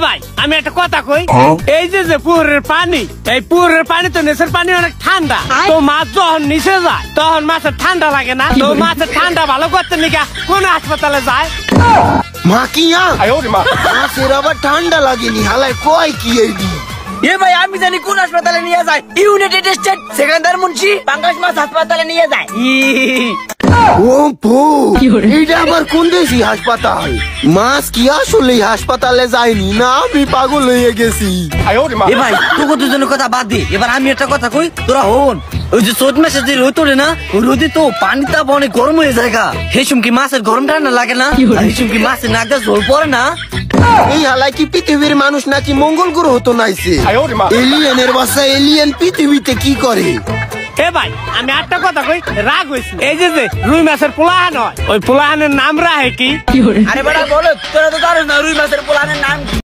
ভাই আমি একটা কথা কই, এই যে পুকুরের পানি, এই পুকুরের পানি তো নিচের পানি অনেক ঠান্ডা, তো মাছ যখন নিচে যায় তখন মাছের ঠান্ডা লাগে না, তো মাছের ঠান্ডা ভালো করতে নিকা কোন হাসপাতালে যায়? মা কি মাছের আবার ঠান্ডা লাগেনি, হালায় কয় কি এইডি? এ ভাই আমি জানি কোন হাসপাতালে নিয়ে যায়, ইউনাইটেড স্টেট সেকেন্ডার মুন্সি পাঙ্গাস মাছ হাসপাতালে নিয়ে যায়। ও পো, এটা আবার কোন দেশি হাসপাতাল? মাছ কি আসলে হাসপাতালে যায়নি না আমি পাগল হয়ে গেছি? এ ভাই তোকে দুজনের কথা বাদ দে, এবার আমি একটা কথা কই তোরা হন। ওই যে চোদ্দ মাসে যে রোদ ওঠে না, ওই রোদে তো পানি তাপ অনেক গরম হয়ে যায়, হেসুম কি মাছের গরম ঠান্ডা লাগে না? হেসুম কি মাছের নাক দিয়ে জল পড়ে না? এই হালায় কি পৃথিবীর মানুষ নাকি মঙ্গল গ্রহ তো নাইছে? এলিয়েনের বাচ্চা এলিয়েন পৃথিবীতে কি করে? এ ভাই আমি একটা কথা কই, রাগ হইছে, এই যে রুই মাছের পোলাহান হয়, ওই পোলাহানের নাম রাখে কি? আরে বেটা বলো, তোরা তো জানো না রুই মাছের পোলাহানের নাম কি?